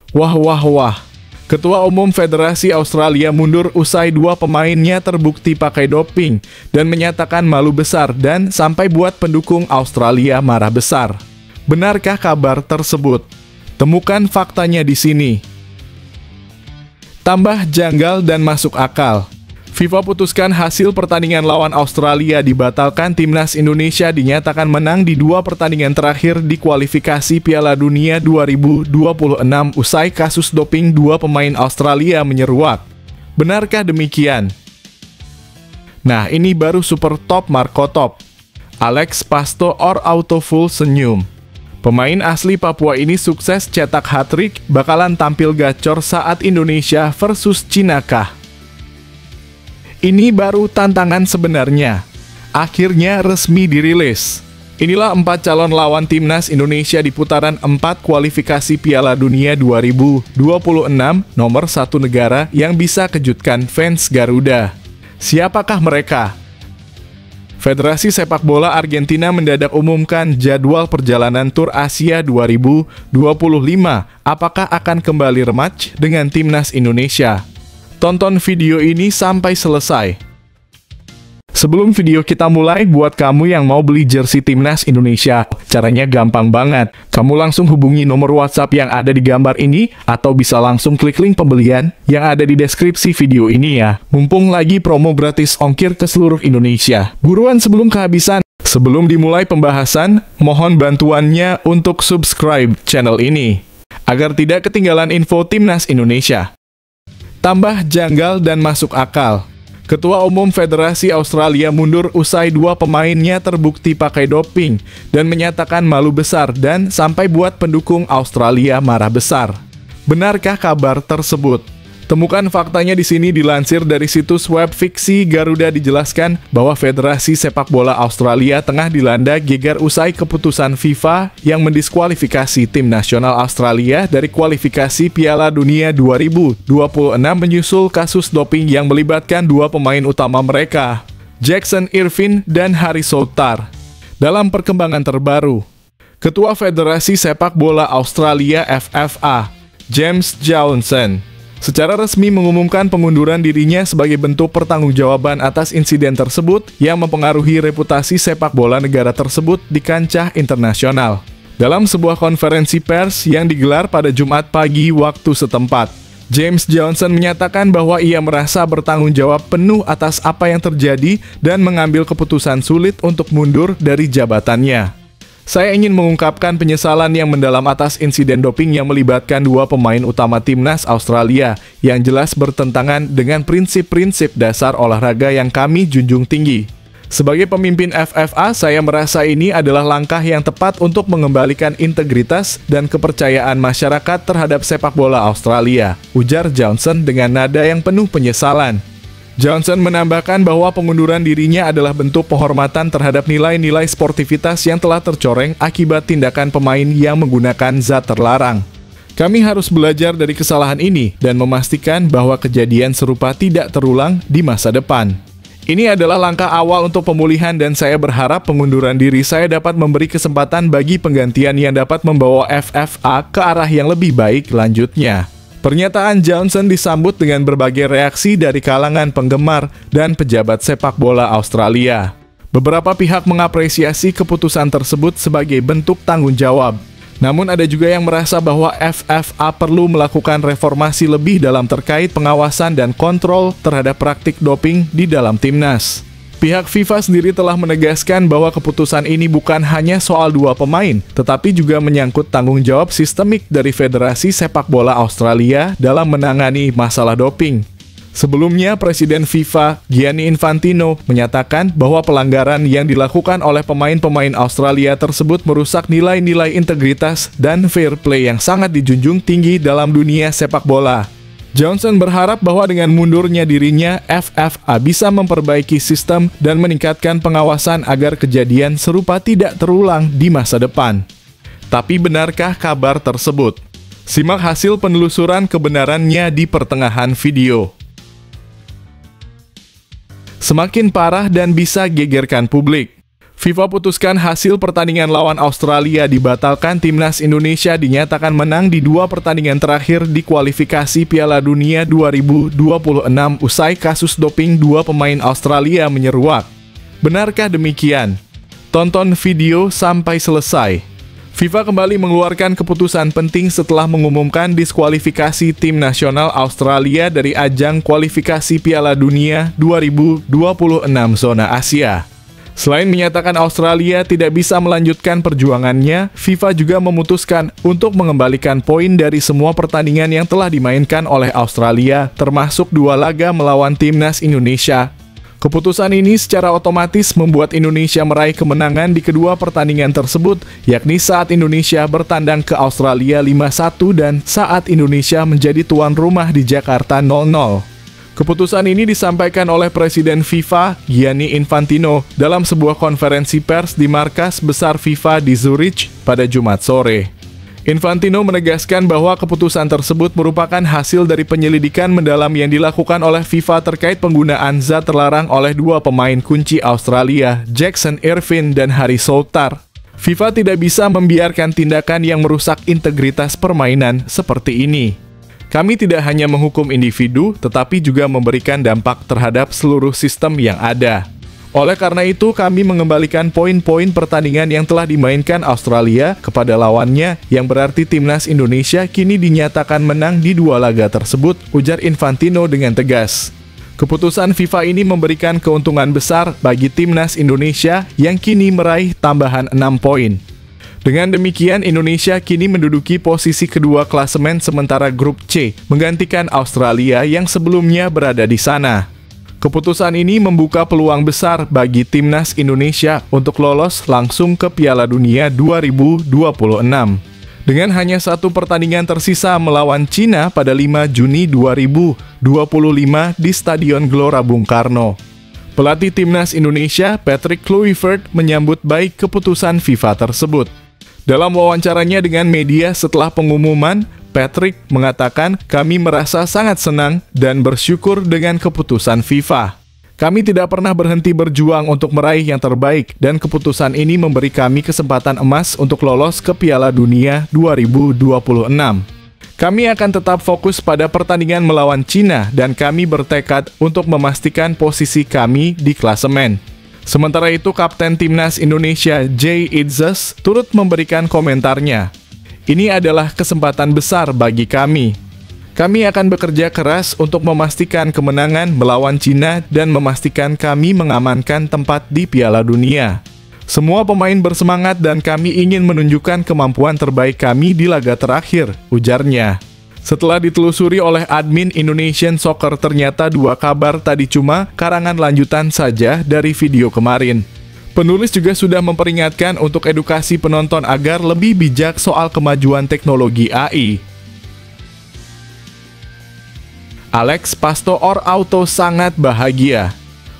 Wah wah wah. Ketua Umum Federasi Australia mundur usai 2 pemainnya terbukti pakai doping dan menyatakan malu besar dan sampai buat pendukung Australia marah besar. Benarkah kabar tersebut? Temukan faktanya di sini. Tambah janggal dan masuk akal. FIFA putuskan hasil pertandingan lawan Australia dibatalkan. Timnas Indonesia dinyatakan menang di 2 pertandingan terakhir di kualifikasi Piala Dunia 2026 usai kasus doping 2 pemain Australia menyeruak. Benarkah demikian? Nah, ini baru super top Marco Top. Alex Pasto or Autofull senyum. Pemain asli Papua ini sukses cetak hat-trick, bakalan tampil gacor saat Indonesia versus Cina kah? Ini baru tantangan sebenarnya. Akhirnya resmi dirilis. Inilah 4 calon lawan Timnas Indonesia di putaran 4 kualifikasi Piala Dunia 2026, nomor 1 negara yang bisa kejutkan fans Garuda. Siapakah mereka? Federasi Sepak Bola Argentina mendadak umumkan jadwal perjalanan Tur Asia 2025. Apakah akan kembali rematch dengan Timnas Indonesia? Tonton video ini sampai selesai. Sebelum video kita mulai, buat kamu yang mau beli jersey Timnas Indonesia, caranya gampang banget. Kamu langsung hubungi nomor WhatsApp yang ada di gambar ini, atau bisa langsung klik link pembelian yang ada di deskripsi video ini ya. Mumpung lagi promo gratis ongkir ke seluruh Indonesia. Buruan sebelum kehabisan. Sebelum dimulai pembahasan, mohon bantuannya untuk subscribe channel ini, agar tidak ketinggalan info Timnas Indonesia. Tambah janggal dan masuk akal. Ketua Umum Federasi Australia mundur usai 2 pemainnya terbukti pakai doping dan menyatakan malu besar dan sampai buat pendukung Australia marah besar. Benarkah kabar tersebut? Temukan faktanya di sini. Dilansir dari situs web fiksi Garuda dijelaskan bahwa Federasi Sepak Bola Australia tengah dilanda geger usai keputusan FIFA yang mendiskualifikasi tim nasional Australia dari kualifikasi Piala Dunia 2026 menyusul kasus doping yang melibatkan 2 pemain utama mereka, Jackson Irvine dan Harry Souttar. Dalam perkembangan terbaru, Ketua Federasi Sepak Bola Australia FFA, James Johnson, secara resmi mengumumkan pengunduran dirinya sebagai bentuk pertanggungjawaban atas insiden tersebut yang mempengaruhi reputasi sepak bola negara tersebut di kancah internasional. Dalam sebuah konferensi pers yang digelar pada Jumat pagi waktu setempat, James Johnson menyatakan bahwa ia merasa bertanggung jawab penuh atas apa yang terjadi dan mengambil keputusan sulit untuk mundur dari jabatannya. Saya ingin mengungkapkan penyesalan yang mendalam atas insiden doping yang melibatkan 2 pemain utama Timnas Australia yang jelas bertentangan dengan prinsip-prinsip dasar olahraga yang kami junjung tinggi. Sebagai pemimpin FFA, saya merasa ini adalah langkah yang tepat untuk mengembalikan integritas dan kepercayaan masyarakat terhadap sepak bola Australia, ujar Johnson dengan nada yang penuh penyesalan. Johnson menambahkan bahwa pengunduran dirinya adalah bentuk penghormatan terhadap nilai-nilai sportivitas yang telah tercoreng akibat tindakan pemain yang menggunakan zat terlarang. Kami harus belajar dari kesalahan ini dan memastikan bahwa kejadian serupa tidak terulang di masa depan. Ini adalah langkah awal untuk pemulihan dan saya berharap pengunduran diri saya dapat memberi kesempatan bagi penggantian yang dapat membawa FFA ke arah yang lebih baik lanjutnya. Pernyataan Johnson disambut dengan berbagai reaksi dari kalangan penggemar dan pejabat sepak bola Australia. Beberapa pihak mengapresiasi keputusan tersebut sebagai bentuk tanggung jawab. Namun ada juga yang merasa bahwa FFA perlu melakukan reformasi lebih dalam terkait pengawasan dan kontrol terhadap praktik doping di dalam timnas. Pihak FIFA sendiri telah menegaskan bahwa keputusan ini bukan hanya soal 2 pemain, tetapi juga menyangkut tanggung jawab sistemik dari Federasi Sepak Bola Australia dalam menangani masalah doping. Sebelumnya, Presiden FIFA, Gianni Infantino, menyatakan bahwa pelanggaran yang dilakukan oleh pemain-pemain Australia tersebut merusak nilai-nilai integritas dan fair play yang sangat dijunjung tinggi dalam dunia sepak bola. Johnson berharap bahwa dengan mundurnya dirinya, FFA bisa memperbaiki sistem dan meningkatkan pengawasan agar kejadian serupa tidak terulang di masa depan. Tapi benarkah kabar tersebut? Simak hasil penelusuran kebenarannya di pertengahan video. Semakin parah dan bisa gegerkan publik. FIFA putuskan hasil pertandingan lawan Australia dibatalkan. Timnas Indonesia dinyatakan menang di 2 pertandingan terakhir di kualifikasi Piala Dunia 2026 usai kasus doping 2 pemain Australia menyeruak. Benarkah demikian? Tonton video sampai selesai. FIFA kembali mengeluarkan keputusan penting setelah mengumumkan diskualifikasi tim nasional Australia dari ajang kualifikasi Piala Dunia 2026 zona Asia. Selain menyatakan Australia tidak bisa melanjutkan perjuangannya, FIFA juga memutuskan untuk mengembalikan poin dari semua pertandingan yang telah dimainkan oleh Australia, termasuk 2 laga melawan timnas Indonesia. Keputusan ini secara otomatis membuat Indonesia meraih kemenangan di kedua pertandingan tersebut, yakni saat Indonesia bertandang ke Australia 5-1 dan saat Indonesia menjadi tuan rumah di Jakarta 0-0. Keputusan ini disampaikan oleh Presiden FIFA, Gianni Infantino, dalam sebuah konferensi pers di markas besar FIFA di Zurich pada Jumat sore. Infantino menegaskan bahwa keputusan tersebut merupakan hasil dari penyelidikan mendalam yang dilakukan oleh FIFA terkait penggunaan zat terlarang oleh 2 pemain kunci Australia, Jackson Irvine dan Harry Souttar. FIFA tidak bisa membiarkan tindakan yang merusak integritas permainan seperti ini. Kami tidak hanya menghukum individu, tetapi juga memberikan dampak terhadap seluruh sistem yang ada. Oleh karena itu, kami mengembalikan poin-poin pertandingan yang telah dimainkan Australia kepada lawannya, yang berarti timnas Indonesia kini dinyatakan menang di 2 laga tersebut, ujar Infantino dengan tegas. Keputusan FIFA ini memberikan keuntungan besar bagi timnas Indonesia yang kini meraih tambahan 6 poin. Dengan demikian, Indonesia kini menduduki posisi kedua klasemen sementara grup C, menggantikan Australia yang sebelumnya berada di sana. Keputusan ini membuka peluang besar bagi timnas Indonesia untuk lolos langsung ke Piala Dunia 2026. Dengan hanya 1 pertandingan tersisa melawan Cina pada 5 Juni 2025 di Stadion Gelora Bung Karno. Pelatih timnas Indonesia, Patrick Kluivert, menyambut baik keputusan FIFA tersebut. Dalam wawancaranya dengan media setelah pengumuman, Patrick mengatakan, "Kami merasa sangat senang dan bersyukur dengan keputusan FIFA. Kami tidak pernah berhenti berjuang untuk meraih yang terbaik dan keputusan ini memberi kami kesempatan emas untuk lolos ke Piala Dunia 2026. Kami akan tetap fokus pada pertandingan melawan Cina dan kami bertekad untuk memastikan posisi kami di klasemen." Sementara itu, Kapten Timnas Indonesia Jay Itzes turut memberikan komentarnya. "Ini adalah kesempatan besar bagi kami. Kami akan bekerja keras untuk memastikan kemenangan melawan Cina dan memastikan kami mengamankan tempat di Piala Dunia. Semua pemain bersemangat dan kami ingin menunjukkan kemampuan terbaik kami di laga terakhir," ujarnya. Setelah ditelusuri oleh admin Indonesian Soccer, ternyata 2 kabar tadi cuma karangan lanjutan saja dari video kemarin. Penulis juga sudah memperingatkan untuk edukasi penonton agar lebih bijak soal kemajuan teknologi AI. Alex Pastor Auto sangat bahagia.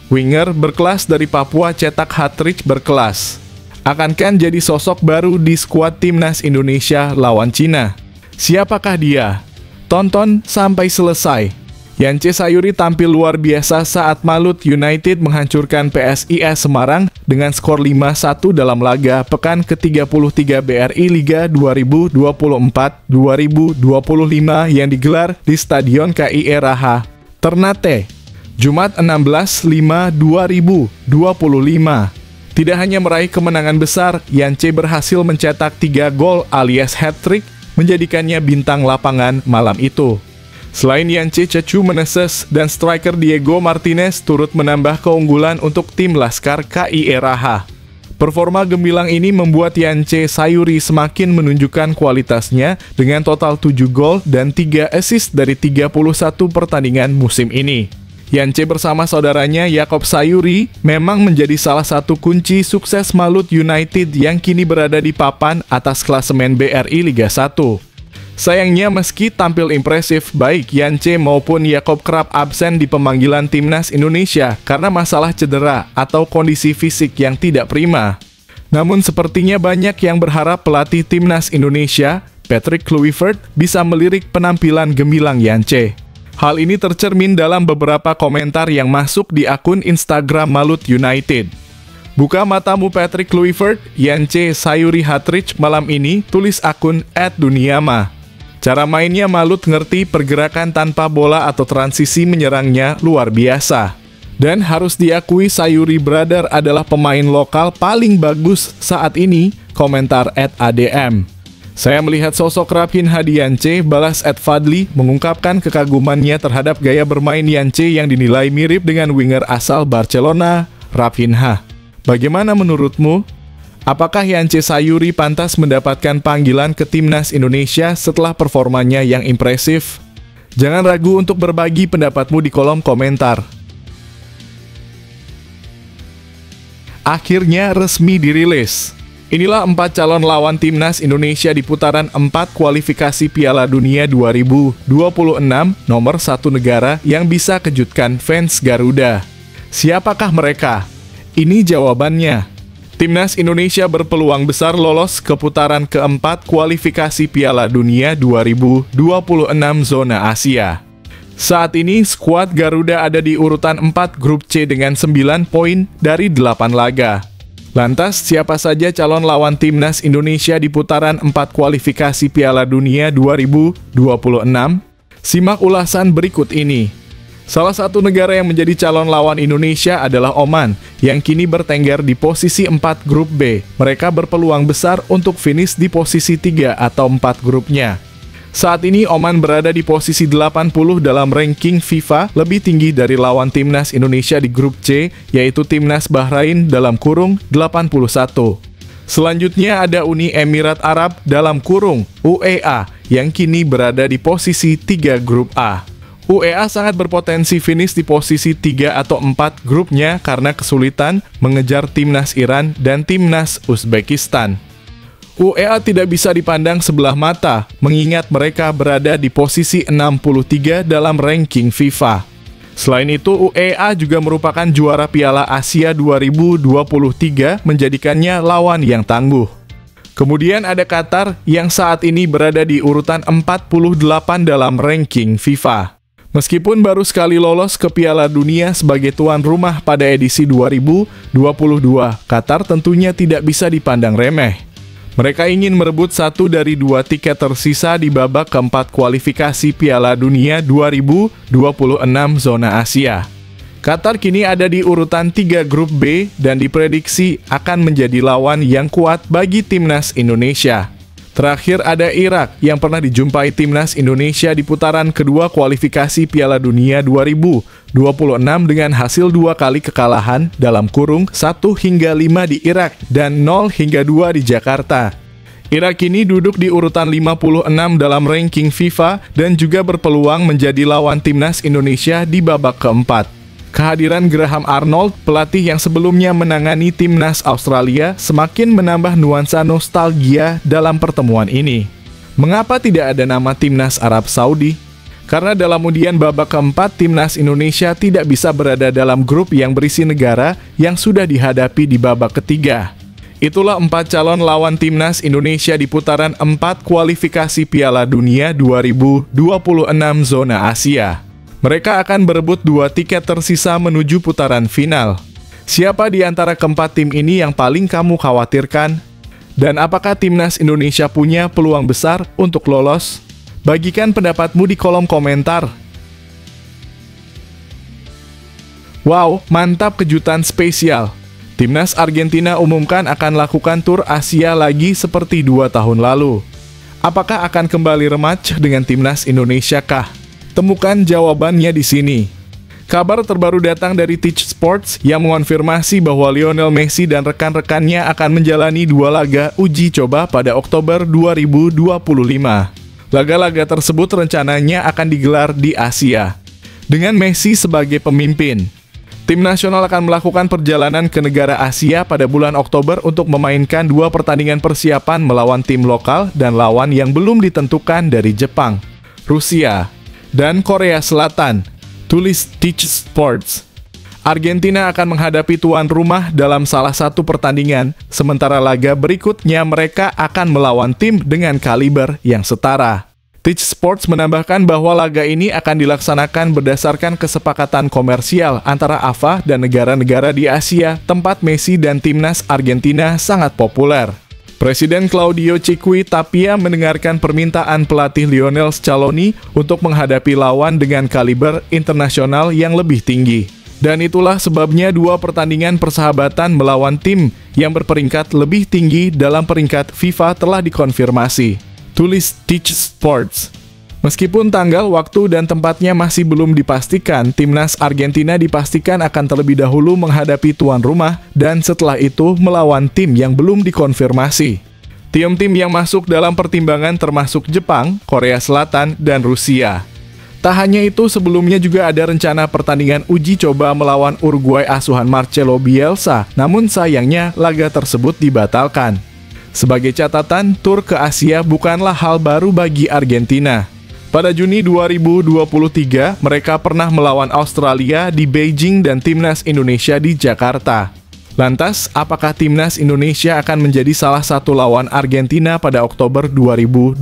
Winger berkelas dari Papua cetak hat-trick berkelas. Akankah jadi sosok baru di skuad timnas Indonesia lawan Cina? Siapakah dia? Tonton sampai selesai. Yance Sayuri tampil luar biasa saat Malut United menghancurkan PSIS Semarang dengan skor 5-1 dalam laga pekan ke-33 BRI Liga 2024-2025 yang digelar di Stadion KIE Raha, Ternate, Jumat 16/5/2025. Tidak hanya meraih kemenangan besar, Yance berhasil mencetak 3 gol alias hat-trick, menjadikannya bintang lapangan malam itu. Selain Yance, Cecu Meneses dan striker Diego Martinez turut menambah keunggulan untuk tim Laskar KIE Raha. Performa gemilang ini membuat Yance Sayuri semakin menunjukkan kualitasnya dengan total 7 gol dan 3 assist dari 31 pertandingan musim ini. Yance bersama saudaranya Yakob Sayuri memang menjadi salah satu kunci sukses Malut United yang kini berada di papan atas klasemen BRI Liga 1. Sayangnya meski tampil impresif, baik Yance maupun Yakob kerap absen di pemanggilan timnas Indonesia karena masalah cedera atau kondisi fisik yang tidak prima. Namun sepertinya banyak yang berharap pelatih timnas Indonesia, Patrick Kluivert, bisa melirik penampilan gemilang Yance. Hal ini tercermin dalam beberapa komentar yang masuk di akun Instagram Malut United. Buka matamu Patrick Kluivert, Yance Sayuri Hatric malam ini, tulis akun @duniama. Cara mainnya Malut ngerti pergerakan tanpa bola atau transisi menyerangnya luar biasa. Dan harus diakui Sayuri Brother adalah pemain lokal paling bagus saat ini, komentar @adm. Saya melihat sosok Raphinha di Yance, balas @fadli, mengungkapkan kekagumannya terhadap gaya bermain Yance yang dinilai mirip dengan winger asal Barcelona, Raphinha. Bagaimana menurutmu? Apakah Yance Sayuri pantas mendapatkan panggilan ke Timnas Indonesia setelah performanya yang impresif? Jangan ragu untuk berbagi pendapatmu di kolom komentar. Akhirnya resmi dirilis. Inilah 4 calon lawan Timnas Indonesia di putaran 4 kualifikasi Piala Dunia 2026 nomor 1 negara yang bisa kejutkan fans Garuda. Siapakah mereka? Ini jawabannya. Timnas Indonesia berpeluang besar lolos ke putaran keempat kualifikasi Piala Dunia 2026 zona Asia. Saat ini, skuad Garuda ada di urutan 4 grup C dengan 9 poin dari 8 laga. Lantas, siapa saja calon lawan Timnas Indonesia di putaran 4 kualifikasi Piala Dunia 2026? Simak ulasan berikut ini. Salah satu negara yang menjadi calon lawan Indonesia adalah Oman, yang kini bertengger di posisi 4 grup B. Mereka berpeluang besar untuk finish di posisi 3 atau 4 grupnya. Saat ini Oman berada di posisi 80 dalam ranking FIFA, lebih tinggi dari lawan Timnas Indonesia di grup C, yaitu Timnas Bahrain dalam kurung 81. Selanjutnya ada Uni Emirat Arab dalam kurung UEA, yang kini berada di posisi 3 grup A. UEA sangat berpotensi finish di posisi 3 atau 4 grupnya karena kesulitan mengejar Timnas Iran dan Timnas Uzbekistan. UEA tidak bisa dipandang sebelah mata, mengingat mereka berada di posisi 63 dalam ranking FIFA. Selain itu, UEA juga merupakan juara Piala Asia 2023, menjadikannya lawan yang tangguh. Kemudian ada Qatar yang saat ini berada di urutan 48 dalam ranking FIFA. Meskipun baru sekali lolos ke Piala Dunia sebagai tuan rumah pada edisi 2022, Qatar tentunya tidak bisa dipandang remeh. Mereka ingin merebut 1 dari 2 tiket tersisa di babak keempat kualifikasi Piala Dunia 2026 zona Asia. Qatar kini ada di urutan 3 grup B dan diprediksi akan menjadi lawan yang kuat bagi Timnas Indonesia. Terakhir ada Irak yang pernah dijumpai Timnas Indonesia di putaran kedua kualifikasi Piala Dunia 2026 dengan hasil 2 kali kekalahan dalam kurung 1 hingga 5 di Irak dan 0 hingga 2 di Jakarta. Irak kini duduk di urutan 56 dalam ranking FIFA dan juga berpeluang menjadi lawan Timnas Indonesia di babak keempat. Kehadiran Graham Arnold, pelatih yang sebelumnya menangani Timnas Australia, semakin menambah nuansa nostalgia dalam pertemuan ini. Mengapa tidak ada nama Timnas Arab Saudi? Karena dalam undian babak keempat, Timnas Indonesia tidak bisa berada dalam grup yang berisi negara yang sudah dihadapi di babak ketiga. Itulah 4 calon lawan Timnas Indonesia di putaran 4 kualifikasi Piala Dunia 2026 zona Asia. Mereka akan berebut 2 tiket tersisa menuju putaran final. Siapa di antara keempat tim ini yang paling kamu khawatirkan? Dan apakah Timnas Indonesia punya peluang besar untuk lolos? Bagikan pendapatmu di kolom komentar. Wow, mantap kejutan spesial. Timnas Argentina umumkan akan lakukan tur Asia lagi seperti 2 tahun lalu. Apakah akan kembali rematch dengan Timnas Indonesia kah? Temukan jawabannya di sini. Kabar terbaru datang dari Teach Sports yang mengonfirmasi bahwa Lionel Messi dan rekan-rekannya akan menjalani 2 laga uji coba pada Oktober 2025. Laga-laga tersebut rencananya akan digelar di Asia. Dengan Messi sebagai pemimpin, tim nasional akan melakukan perjalanan ke negara Asia pada bulan Oktober untuk memainkan 2 pertandingan persiapan melawan tim lokal dan lawan yang belum ditentukan dari Jepang, Rusia, dan Korea Selatan, tulis Teach Sports. Argentina akan menghadapi tuan rumah dalam salah satu pertandingan, sementara laga berikutnya mereka akan melawan tim dengan kaliber yang setara. Teach Sports menambahkan bahwa laga ini akan dilaksanakan berdasarkan kesepakatan komersial antara AFA dan negara-negara di Asia, tempat Messi dan timnas Argentina sangat populer. Presiden Claudio Chiqui Tapia mendengarkan permintaan pelatih Lionel Scaloni untuk menghadapi lawan dengan kaliber internasional yang lebih tinggi. Dan itulah sebabnya dua pertandingan persahabatan melawan tim yang berperingkat lebih tinggi dalam peringkat FIFA telah dikonfirmasi. Tulis Teach Sports. Meskipun tanggal, waktu, dan tempatnya masih belum dipastikan, timnas Argentina dipastikan akan terlebih dahulu menghadapi tuan rumah dan setelah itu melawan tim yang belum dikonfirmasi. Tim-tim yang masuk dalam pertimbangan termasuk Jepang, Korea Selatan, dan Rusia. Tak hanya itu, sebelumnya juga ada rencana pertandingan uji coba melawan Uruguay asuhan Marcelo Bielsa, namun sayangnya laga tersebut dibatalkan. Sebagai catatan, tur ke Asia bukanlah hal baru bagi Argentina. Pada Juni 2023, mereka pernah melawan Australia di Beijing dan timnas Indonesia di Jakarta. Lantas, apakah timnas Indonesia akan menjadi salah satu lawan Argentina pada Oktober 2025?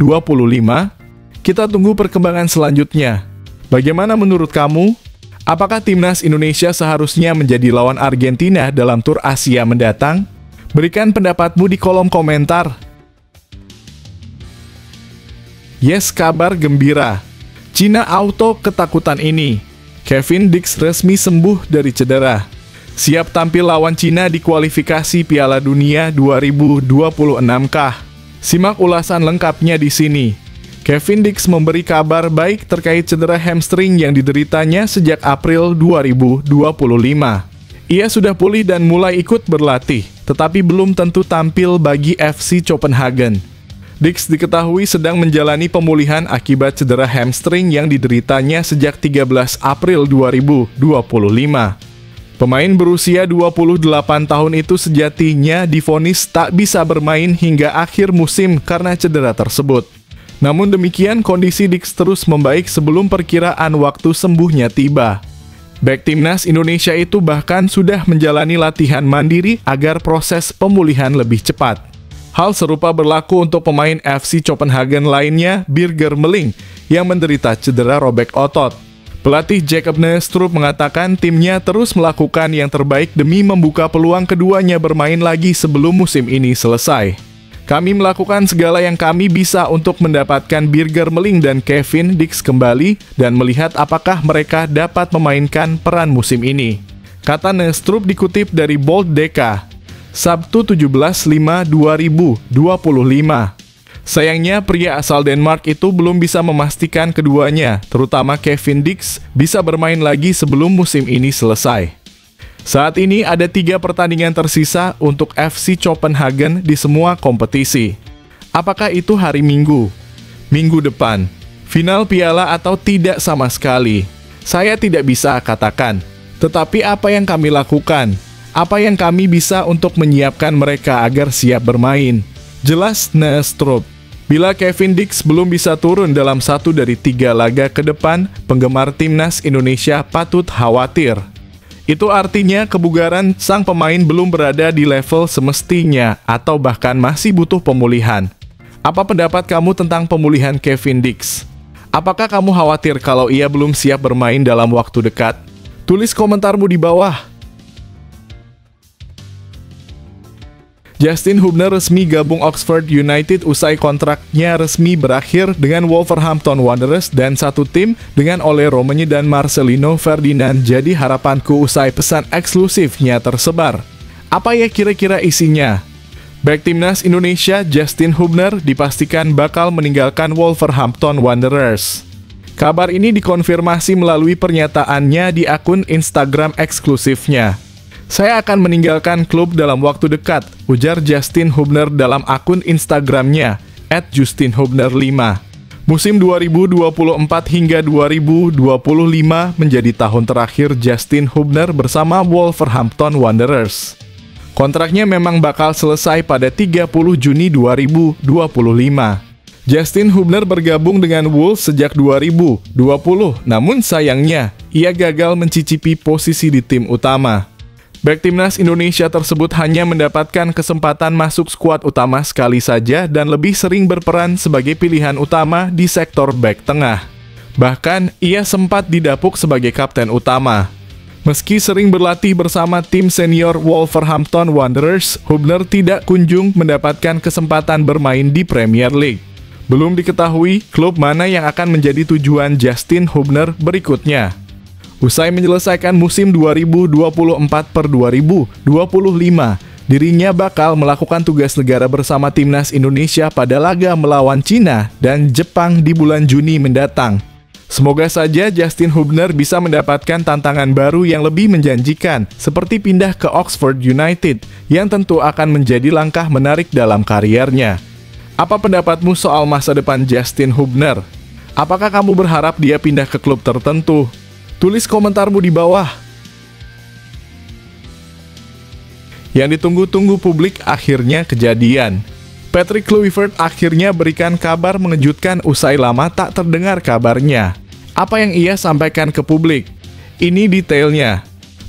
Kita tunggu perkembangan selanjutnya. Bagaimana menurut kamu? Apakah timnas Indonesia seharusnya menjadi lawan Argentina dalam tur Asia mendatang? Berikan pendapatmu di kolom komentar. Yes, kabar gembira. Cina auto ketakutan ini. Kevin Dix resmi sembuh dari cedera. Siap tampil lawan Cina di kualifikasi Piala Dunia 2026-kah? Simak ulasan lengkapnya di sini. Kevin Dix memberi kabar baik terkait cedera hamstring yang dideritanya sejak April 2025. Ia sudah pulih dan mulai ikut berlatih, tetapi belum tentu tampil bagi FC Copenhagen. Dix diketahui sedang menjalani pemulihan akibat cedera hamstring yang dideritanya sejak 13 April 2025. Pemain berusia 28 tahun itu sejatinya divonis tak bisa bermain hingga akhir musim karena cedera tersebut. Namun demikian, kondisi Dix terus membaik sebelum perkiraan waktu sembuhnya tiba. Bek timnas Indonesia itu bahkan sudah menjalani latihan mandiri agar proses pemulihan lebih cepat. Hal serupa berlaku untuk pemain FC Copenhagen lainnya, Birger Meling, yang menderita cedera robek otot. Pelatih Jacob Nestrup mengatakan timnya terus melakukan yang terbaik demi membuka peluang keduanya bermain lagi sebelum musim ini selesai. Kami melakukan segala yang kami bisa untuk mendapatkan Birger Meling dan Kevin Dix kembali dan melihat apakah mereka dapat memainkan peran musim ini, kata Nestrup dikutip dari Bold Deka, Sabtu 17/5/2025. Sayangnya, pria asal Denmark itu belum bisa memastikan keduanya, terutama Kevin Dix, bisa bermain lagi sebelum musim ini selesai. Saat ini ada 3 pertandingan tersisa untuk FC Copenhagen di semua kompetisi. Apakah itu hari Minggu, minggu depan, final piala atau tidak sama sekali? Saya tidak bisa katakan. Tetapi apa yang kami lakukan? Apa yang kami bisa untuk menyiapkan mereka agar siap bermain? Jelas Nestrup. Bila Kevin Dix belum bisa turun dalam 1 dari 3 laga ke depan, penggemar timnas Indonesia patut khawatir. Itu artinya kebugaran sang pemain belum berada di level semestinya atau bahkan masih butuh pemulihan. Apa pendapat kamu tentang pemulihan Kevin Dix? Apakah kamu khawatir kalau ia belum siap bermain dalam waktu dekat? Tulis komentarmu di bawah. Justin Hubner resmi gabung Oxford United usai kontraknya resmi berakhir dengan Wolverhampton Wanderers dan satu tim dengan Ole Romane dan Marcelino Ferdinand jadi harapanku usai pesan eksklusifnya tersebar. Apa ya kira-kira isinya? Bek timnas Indonesia Justin Hubner dipastikan bakal meninggalkan Wolverhampton Wanderers. Kabar ini dikonfirmasi melalui pernyataannya di akun Instagram eksklusifnya. Saya akan meninggalkan klub dalam waktu dekat, ujar Justin Hubner dalam akun Instagramnya, @JustinHubner5. Musim 2024 hingga 2025 menjadi tahun terakhir Justin Hubner bersama Wolverhampton Wanderers. Kontraknya memang bakal selesai pada 30 Juni 2025. Justin Hubner bergabung dengan Wolves sejak 2020, namun sayangnya, ia gagal mencicipi posisi di tim utama. Bek timnas Indonesia tersebut hanya mendapatkan kesempatan masuk skuad utama sekali saja dan lebih sering berperan sebagai pilihan utama di sektor bek tengah. Bahkan, ia sempat didapuk sebagai kapten utama. Meski sering berlatih bersama tim senior Wolverhampton Wanderers, Hubner tidak kunjung mendapatkan kesempatan bermain di Premier League. Belum diketahui klub mana yang akan menjadi tujuan Justin Hubner berikutnya. Usai menyelesaikan musim 2024-2025, dirinya bakal melakukan tugas negara bersama timnas Indonesia pada laga melawan Cina dan Jepang di bulan Juni mendatang. Semoga saja Justin Hubner bisa mendapatkan tantangan baru yang lebih menjanjikan, seperti pindah ke Oxford United, yang tentu akan menjadi langkah menarik dalam kariernya. Apa pendapatmu soal masa depan Justin Hubner? Apakah kamu berharap dia pindah ke klub tertentu? Tulis komentarmu di bawah. Yang ditunggu-tunggu publik akhirnya kejadian. Patrick Kluivert akhirnya berikan kabar mengejutkan usai lama tak terdengar kabarnya. Apa yang ia sampaikan ke publik? Ini detailnya.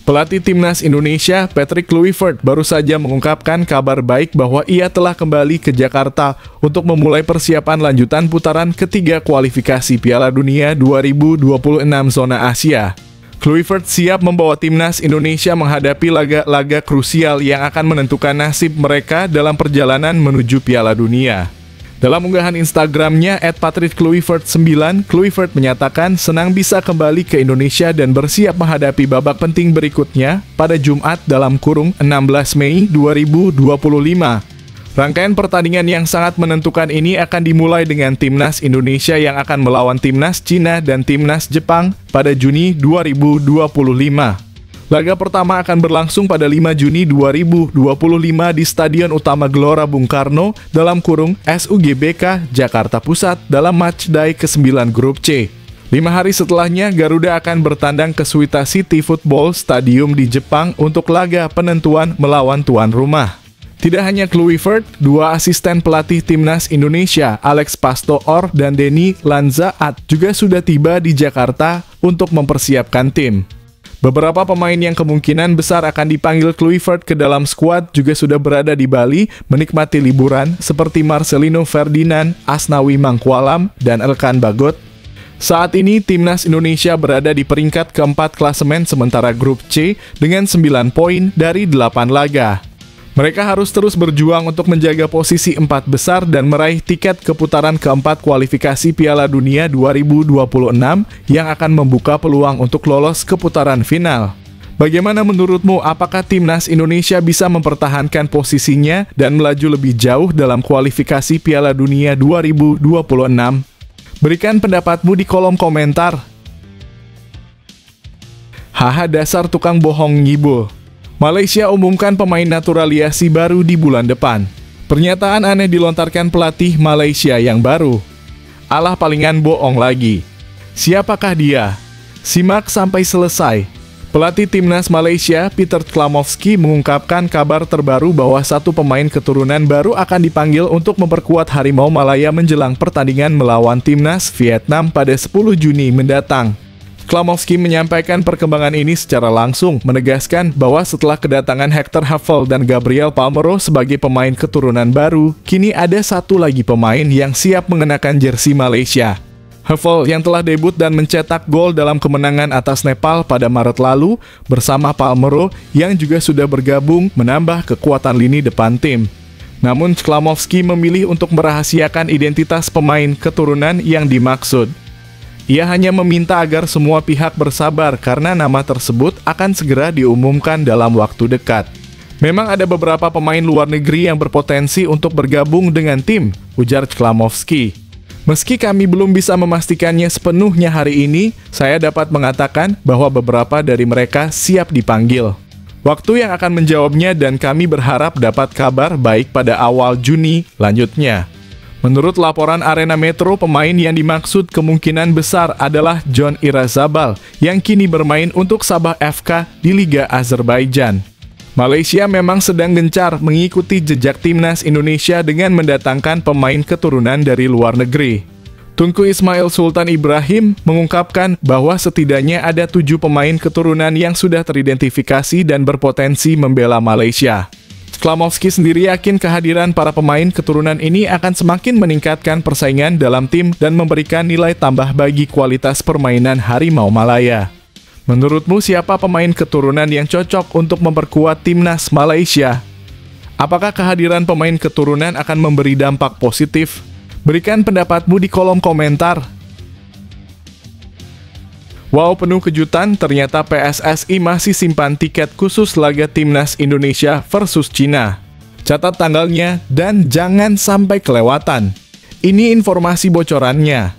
Pelatih timnas Indonesia, Patrick Kluivert, baru saja mengungkapkan kabar baik bahwa ia telah kembali ke Jakarta untuk memulai persiapan lanjutan putaran ketiga kualifikasi Piala Dunia 2026 zona Asia. Kluivert siap membawa timnas Indonesia menghadapi laga-laga krusial yang akan menentukan nasib mereka dalam perjalanan menuju Piala Dunia. Dalam unggahan Instagramnya @patrickkluivert9, Kluivert menyatakan senang bisa kembali ke Indonesia dan bersiap menghadapi babak penting berikutnya pada Jumat (16 Mei 2025). Rangkaian pertandingan yang sangat menentukan ini akan dimulai dengan timnas Indonesia yang akan melawan timnas Cina dan timnas Jepang pada Juni 2025. Laga pertama akan berlangsung pada 5 Juni 2025 di Stadion Utama Gelora Bung Karno (SUGBK) Jakarta Pusat dalam matchday ke-9 Grup C. 5 hari setelahnya, Garuda akan bertandang ke Suita City Football Stadium di Jepang untuk laga penentuan melawan tuan rumah. Tidak hanya Kluivert, dua asisten pelatih timnas Indonesia, Alex Pastoor dan Denny Lanzaat, juga sudah tiba di Jakarta untuk mempersiapkan tim. Beberapa pemain yang kemungkinan besar akan dipanggil Kluivert ke dalam skuad juga sudah berada di Bali menikmati liburan, seperti Marcelino Ferdinand, Asnawi Mangkualam, dan Elkan Bagot. Saat ini, timnas Indonesia berada di peringkat keempat klasemen sementara Grup C dengan 9 poin dari 8 laga. Mereka harus terus berjuang untuk menjaga posisi 4 besar dan meraih tiket ke putaran keempat kualifikasi Piala Dunia 2026 yang akan membuka peluang untuk lolos ke putaran final. Bagaimana menurutmu, apakah timnas Indonesia bisa mempertahankan posisinya dan melaju lebih jauh dalam kualifikasi Piala Dunia 2026? Berikan pendapatmu di kolom komentar. Haha, dasar tukang bohong ngibul. Malaysia umumkan pemain naturalisasi baru di bulan depan. Pernyataan aneh dilontarkan pelatih Malaysia yang baru. Alah, palingan bohong lagi. Siapakah dia? Simak sampai selesai. Pelatih timnas Malaysia, Peter Klamovski, mengungkapkan kabar terbaru bahwa satu pemain keturunan baru akan dipanggil untuk memperkuat Harimau Malaya menjelang pertandingan melawan timnas Vietnam pada 10 Juni mendatang. Klamovski menyampaikan perkembangan ini secara langsung, menegaskan bahwa setelah kedatangan Hector Havel dan Gabriel Palmero sebagai pemain keturunan baru, kini ada satu lagi pemain yang siap mengenakan jersey Malaysia. Havel yang telah debut dan mencetak gol dalam kemenangan atas Nepal pada Maret lalu, bersama Palmero yang juga sudah bergabung menambah kekuatan lini depan tim. Namun Klamovski memilih untuk merahasiakan identitas pemain keturunan yang dimaksud. Ia hanya meminta agar semua pihak bersabar karena nama tersebut akan segera diumumkan dalam waktu dekat. Memang ada beberapa pemain luar negeri yang berpotensi untuk bergabung dengan tim, ujar Klamovski. Meski kami belum bisa memastikannya sepenuhnya hari ini, saya dapat mengatakan bahwa beberapa dari mereka siap dipanggil. Waktu yang akan menjawabnya dan kami berharap dapat kabar baik pada awal Juni, lanjutnya. Menurut laporan Arena Metro, pemain yang dimaksud kemungkinan besar adalah John Irazabal, yang kini bermain untuk Sabah FK di Liga Azerbaijan. Malaysia memang sedang gencar mengikuti jejak timnas Indonesia dengan mendatangkan pemain keturunan dari luar negeri. Tunku Ismail Sultan Ibrahim mengungkapkan bahwa setidaknya ada 7 pemain keturunan yang sudah teridentifikasi dan berpotensi membela Malaysia. Klamovski sendiri yakin kehadiran para pemain keturunan ini akan semakin meningkatkan persaingan dalam tim dan memberikan nilai tambah bagi kualitas permainan Harimau Malaya. Menurutmu siapa pemain keturunan yang cocok untuk memperkuat timnas Malaysia? Apakah kehadiran pemain keturunan akan memberi dampak positif? Berikan pendapatmu di kolom komentar. Wow, penuh kejutan, ternyata PSSI masih simpan tiket khusus laga timnas Indonesia versus Cina. Catat tanggalnya dan jangan sampai kelewatan. Ini informasi bocorannya.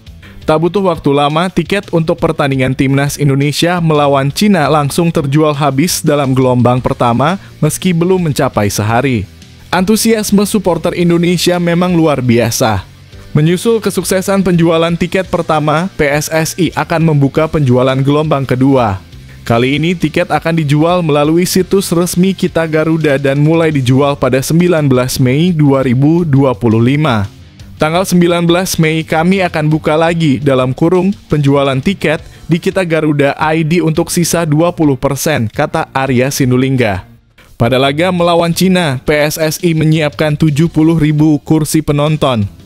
Tak butuh waktu lama, tiket untuk pertandingan timnas Indonesia melawan Cina langsung terjual habis dalam gelombang pertama meski belum mencapai sehari. Antusiasme supporter Indonesia memang luar biasa. Menyusul kesuksesan penjualan tiket pertama, PSSI akan membuka penjualan gelombang kedua. Kali ini tiket akan dijual melalui situs resmi Kita Garuda dan mulai dijual pada 19 Mei 2025. Tanggal 19 Mei kami akan buka lagi dalam kurung penjualan tiket di Kita Garuda ID untuk sisa 20%, kata Arya Sinulinga. Pada laga melawan Cina, PSSI menyiapkan 70.000 kursi penonton.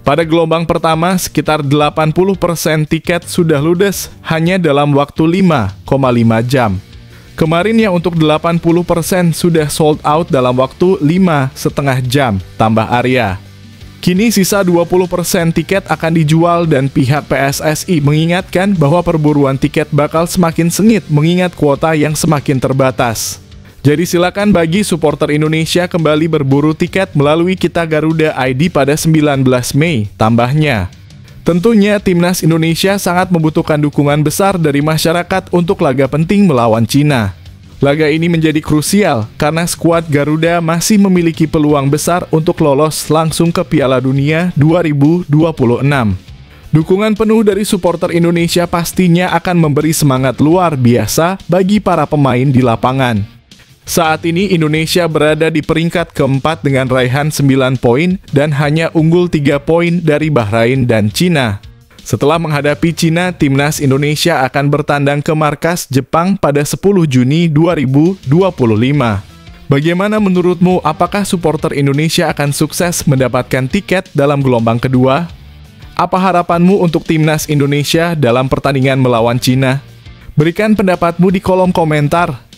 Pada gelombang pertama, sekitar 80% tiket sudah ludes hanya dalam waktu 5,5 jam. Kemarin yang untuk 80% sudah sold out dalam waktu 5,5 jam, tambah Arya. Kini sisa 20% tiket akan dijual dan pihak PSSI mengingatkan bahwa perburuan tiket bakal semakin sengit mengingat kuota yang semakin terbatas. Jadi silakan bagi supporter Indonesia kembali berburu tiket melalui Kita Garuda ID pada 19 Mei, tambahnya. Tentunya timnas Indonesia sangat membutuhkan dukungan besar dari masyarakat untuk laga penting melawan Cina. Laga ini menjadi krusial karena skuad Garuda masih memiliki peluang besar untuk lolos langsung ke Piala Dunia 2026. Dukungan penuh dari supporter Indonesia pastinya akan memberi semangat luar biasa bagi para pemain di lapangan. Saat ini Indonesia berada di peringkat keempat dengan raihan 9 poin dan hanya unggul 3 poin dari Bahrain dan Cina. Setelah menghadapi Cina, timnas Indonesia akan bertandang ke markas Jepang pada 10 Juni 2025. Bagaimana menurutmu, apakah supporter Indonesia akan sukses mendapatkan tiket dalam gelombang kedua? Apa harapanmu untuk timnas Indonesia dalam pertandingan melawan Cina? Berikan pendapatmu di kolom komentar.